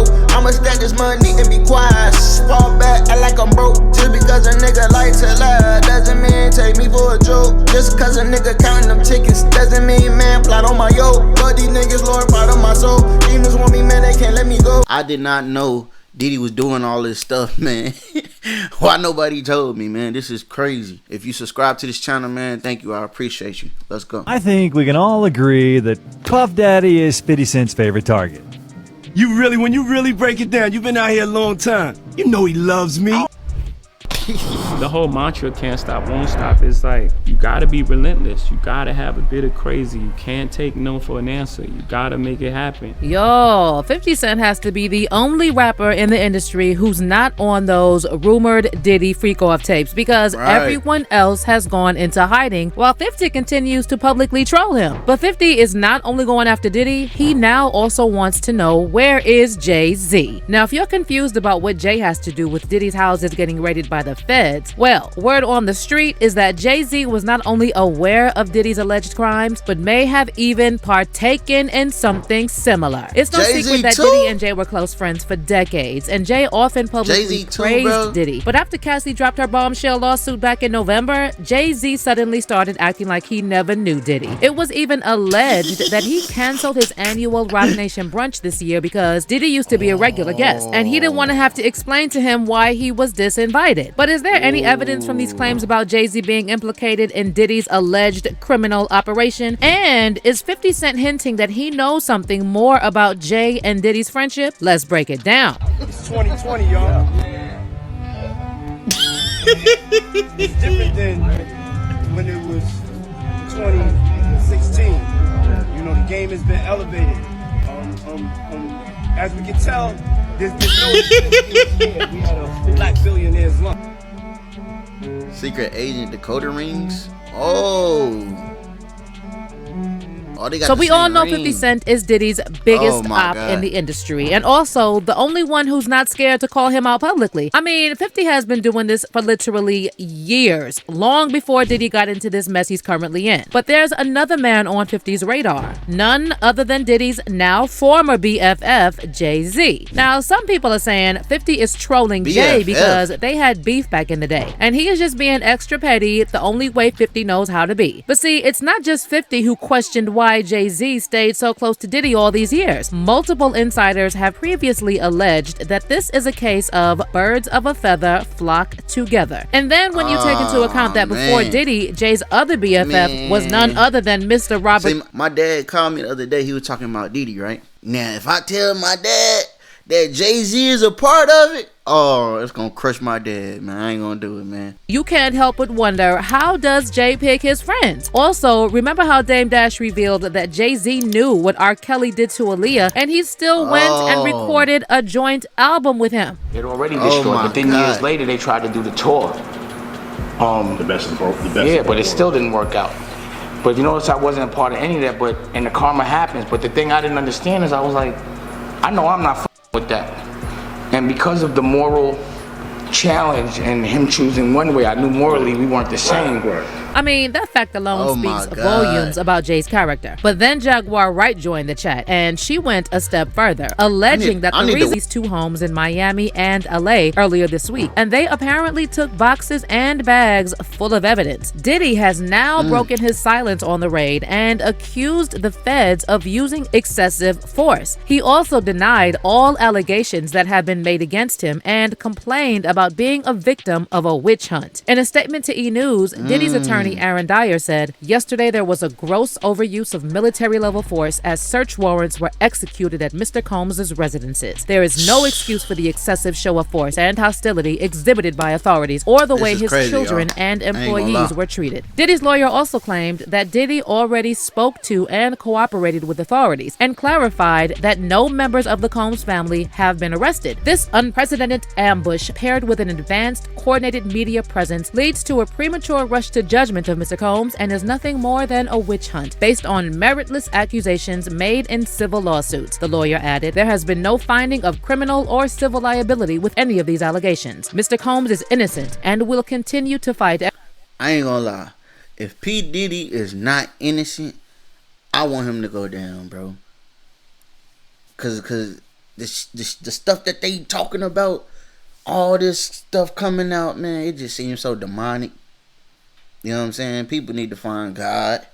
dope. I'ma stack this money and be quiet. Fall back, act like I'm broke. Just because a nigga like to lie doesn't mean take me for a joke. Just cause a nigga counting them tickets doesn't mean man plot on my yoke. But these niggas Lord part of my soul. Demons want me, man, they can't let me go. I did not know Diddy was doing all this stuff, man. Why nobody told me, man? This is crazy. If you subscribe to this channel, man, thank you. I appreciate you. Let's go. I think we can all agree that Puff Daddy is 50 Cent's favorite target. When you really break it down, you've been out here a long time. You know he loves me. The whole mantra, can't stop, won't stop, is like, you gotta be relentless. You gotta have a bit of crazy. You can't take no for an answer. You gotta make it happen. Yo, 50 Cent has to be the only rapper in the industry who's not on those rumored Diddy freak-off tapes, because everyone else has gone into hiding while 50 continues to publicly troll him. But 50 is not only going after Diddy, he now also wants to know, where is Jay-Z? Now, if you're confused about what Jay has to do with Diddy's houses getting raided by the feds, well, word on the street is that Jay-Z was not only aware of Diddy's alleged crimes, but may have even partaken in something similar. It's no secret that Diddy and Jay were close friends for decades, and Jay often publicly praised Diddy. But after Cassie dropped her bombshell lawsuit back in November, Jay-Z suddenly started acting like he never knew Diddy. It was even alleged that he canceled his annual Roc Nation brunch this year because Diddy used to be a regular guest, and he didn't want to have to explain to him why he was disinvited. But is there any evidence from these claims about Jay-Z being implicated in Diddy's alleged criminal operation? And is 50 Cent hinting that he knows something more about Jay and Diddy's friendship? Let's break it down. It's 2020, y'all. It's different than when it was 2016. You know, the game has been elevated. As we can tell, there's no we had a black billionaire's lunch. Secret agent Dakota rings. Oh, they got so the we all know ring. 50 Cent is Diddy's biggest op in the industry, and also the only one who's not scared to call him out publicly. I mean, 50 has been doing this for literally years, long before Diddy got into this mess he's currently in. But there's another man on 50's radar, none other than Diddy's now former BFF, Jay-Z. Now, some people are saying 50 is trolling Jay because they had beef back in the day, and he is just being extra petty the only way 50 knows how to be. But see, it's not just 50 who questioned why Jay-Z stayed so close to Diddy all these years. Multiple insiders have previously alleged that this is a case of birds of a feather flock together. And then when you take into account that before Diddy, Jay's other BFF was none other than Mr. Robert. See, my dad called me the other day. He was talking about Diddy, right? Now, if I tell my dad that Jay-Z is a part of it, oh, it's gonna crush my dad, man. I ain't gonna do it, man. You can't help but wonder, how does Jay pick his friends? Also, remember how Dame Dash revealed that Jay-Z knew what R. Kelly did to Aaliyah, and he still went and recorded a joint album with him. It already destroyed, but then years later they tried to do the tour. The best of both. But it still didn't work out. But you notice I wasn't a part of any of that, and the karma happens. But the thing I didn't understand is I was like, I know I'm not with that. And because of the moral challenge and him choosing one way, I knew morally we weren't the same. I mean, that fact alone speaks volumes about Jay's character. But then Jaguar Wright joined the chat, and she went a step further, alleging that the reason these two homes in Miami and LA earlier this week, and they apparently took boxes and bags full of evidence. Diddy has now broken his silence on the raid and accused the feds of using excessive force. He also denied all allegations that have been made against him and complained about being a victim of a witch hunt. In a statement to E! News, Diddy's attorney Aaron Dyer said, "Yesterday there was a gross overuse of military-level force as search warrants were executed at Mr. Combs' residences. There is no excuse for the excessive show of force and hostility exhibited by authorities or the way his children and employees were treated." Diddy's lawyer also claimed that Diddy already spoke to and cooperated with authorities and clarified that no members of the Combs family have been arrested. This unprecedented ambush, paired with an advanced, coordinated media presence, leads to a premature rush to judgment of Mr. Combs and is nothing more than a witch hunt based on meritless accusations made in civil lawsuits. The lawyer added, "There has been no finding of criminal or civil liability with any of these allegations. Mr. Combs is innocent and will continue to fight." I ain't gonna lie. If P. Diddy is not innocent, I want him to go down, bro. Cause the stuff that they talking about, all this stuff coming out, man, it just seems so demonic. You know what I'm saying? People need to find God,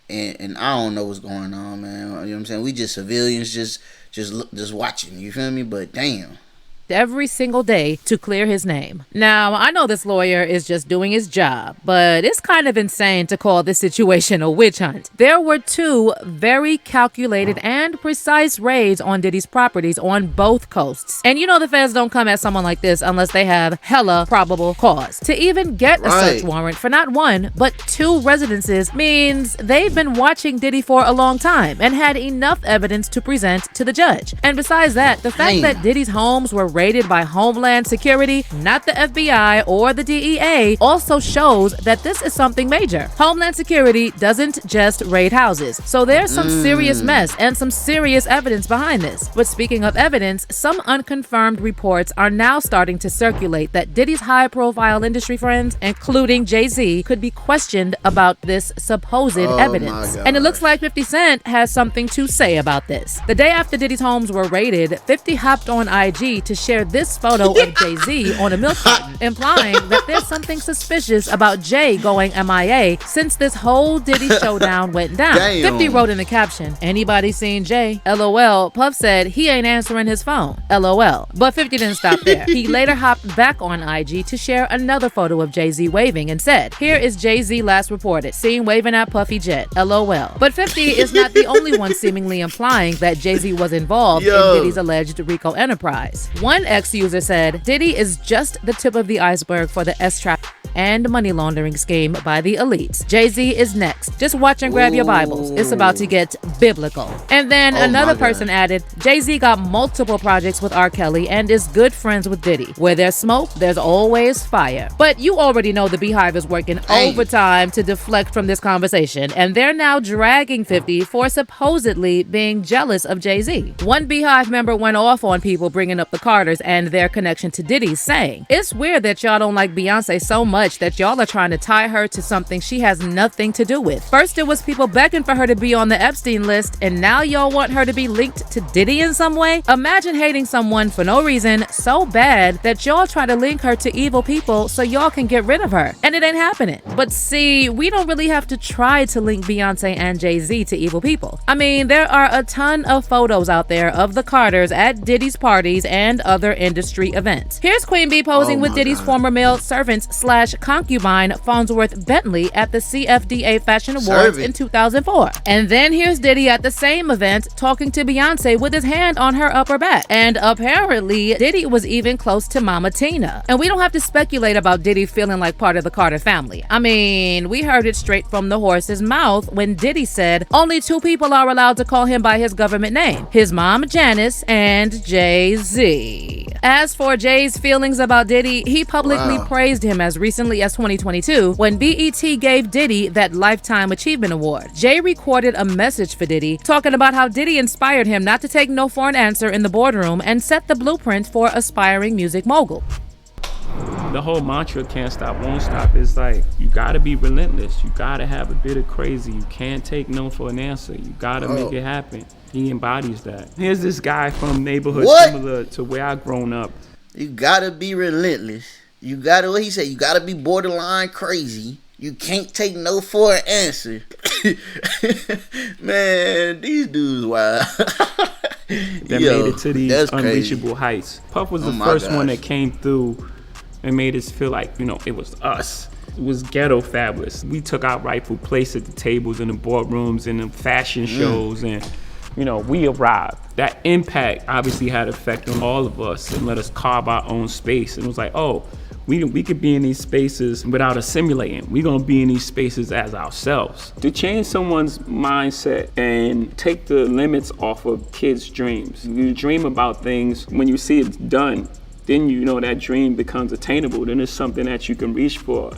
and I don't know what's going on, man. You know what I'm saying? We just civilians, just watching. You feel me? But damn. Every single day to clear his name. Now, I know this lawyer is just doing his job, but it's kind of insane to call this situation a witch hunt. There were 2 very calculated and precise raids on Diddy's properties on both coasts. And you know the feds don't come at someone like this unless they have hella probable cause. To even get a search warrant for not 1, but 2 residences means they've been watching Diddy for a long time and had enough evidence to present to the judge. And besides that, the fact that Diddy's homes were raided by Homeland Security, not the FBI or the DEA, also shows that this is something major. Homeland Security doesn't just raid houses, so there's some serious mess and some serious evidence behind this. But speaking of evidence, some unconfirmed reports are now starting to circulate that Diddy's high-profile industry friends, including Jay-Z, could be questioned about this supposed evidence. And it looks like 50 Cent has something to say about this. The day after Diddy's homes were raided, 50 hopped on IG to share this photo of Jay-Z on a milk carton, implying that there's something suspicious about Jay going MIA since this whole Diddy showdown went down. Damn. 50 wrote in the caption, "Anybody seen Jay? LOL." Puff said he ain't answering his phone. LOL. But 50 didn't stop there. He later hopped back on IG to share another photo of Jay-Z waving and said, "Here is Jay-Z last reported, seen waving at Puffy Jet. LOL." But 50 is not the only one seemingly implying that Jay-Z was involved in Diddy's alleged RICO enterprise. One ex-user said, "Diddy is just the tip of the iceberg for the S-traffic and money laundering scheme by the elites. Jay-Z is next. Just watch and grab your Bibles. It's about to get biblical." And then another person added, "Jay-Z got multiple projects with R. Kelly and is good friends with Diddy. Where there's smoke, there's always fire." But you already know the Beehive is working overtime to deflect from this conversation, and they're now dragging 50 for supposedly being jealous of Jay-Z. One Beehive member went off on people bringing up the Carters and their connection to Diddy, saying, "It's weird that y'all don't like Beyonce so much that y'all are trying to tie her to something she has nothing to do with. First it was people begging for her to be on the Epstein list, and now y'all want her to be linked to Diddy in some way? Imagine hating someone for no reason so bad that y'all try to link her to evil people so y'all can get rid of her. And it ain't happening." But see, we don't really have to try to link Beyonce and Jay-Z to evil people. I mean, there are a ton of photos out there of the Carters at Diddy's parties and other industry events. Here's Queen Bee posing with Diddy's former male servant/concubine Farnsworth Bentley at the CFDA Fashion Awards in 2004. And then here's Diddy at the same event talking to Beyonce with his hand on her upper back. And apparently, Diddy was even close to Mama Tina. And we don't have to speculate about Diddy feeling like part of the Carter family. I mean, we heard it straight from the horse's mouth when Diddy said only 2 people are allowed to call him by his government name: his mom Janice and Jay-Z. As for Jay's feelings about Diddy, he publicly praised him as recently as 2022 when BET gave Diddy that Lifetime Achievement Award. Jay recorded a message for Diddy talking about how Diddy inspired him not to take no for an answer in the boardroom and set the blueprint for aspiring music mogul. The whole mantra, can't stop, won't stop, is like, you gotta be relentless. You gotta have a bit of crazy. You can't take no for an answer. You gotta make it happen. He embodies that. Here's this guy from neighborhood similar to where I grown up. You gotta be relentless. You gotta, what he said, you gotta be borderline crazy. You can't take no for an answer. Man, these dudes wild. That made it to these unreachable heights. Puff was the first one that came through and made us feel like, you know, it was us. It was ghetto fabulous. We took our rightful place at the tables in the boardrooms and the fashion shows, and you know, we arrived. That impact obviously had effect on all of us and let us carve our own space. And it was like, oh, we could be in these spaces without assimilating. We're gonna be in these spaces as ourselves. To change someone's mindset and take the limits off of kids' dreams. You dream about things, when you see it done, then you know that dream becomes attainable. Then it's something that you can reach for.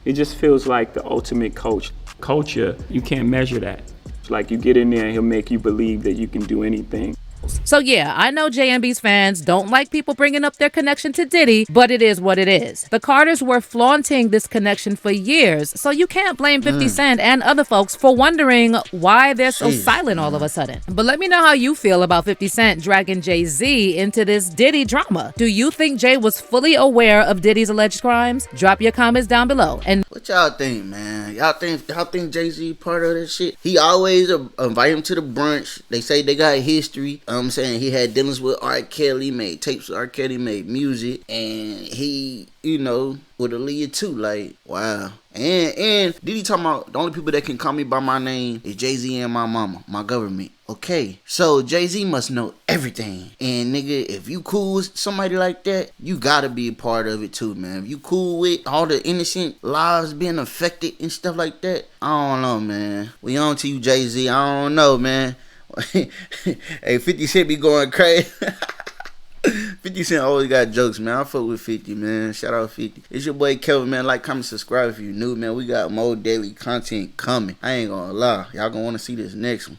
It just feels like the ultimate coach. Culture, you can't measure that. It's like you get in there and he'll make you believe that you can do anything. So yeah, I know JMB's fans don't like people bringing up their connection to Diddy, but it is what it is. The Carters were flaunting this connection for years, so you can't blame 50 Cent and other folks for wondering why they're so silent all of a sudden. But let me know how you feel about 50 Cent dragging Jay-Z into this Diddy drama. Do you think Jay was fully aware of Diddy's alleged crimes? Drop your comments down below. And what y'all think, man? Y'all think Jay-Z part of this shit? He always invite him to the brunch. They say they got history. I'm saying he had dealings with R. Kelly, made tapes with R. Kelly, made music, and he, you know, with Aaliyah too. Like, wow. And Diddy talking about the only people that can call me by my name is Jay-Z and my mama, my government. Okay, so Jay-Z must know everything. And nigga, if you cool with somebody like that, you gotta be a part of it too, man. If you cool with all the innocent lives being affected and stuff like that, I don't know, man. We on to you, Jay-Z. I don't know, man. Hey, 50 Cent be going crazy. 50 Cent always got jokes, man. I fuck with 50, man. Shout out 50. It's your boy Kelvin, man. Like, comment, subscribe if you new, man. We got more daily content coming. I ain't gonna lie. Y'all gonna wanna see this next one.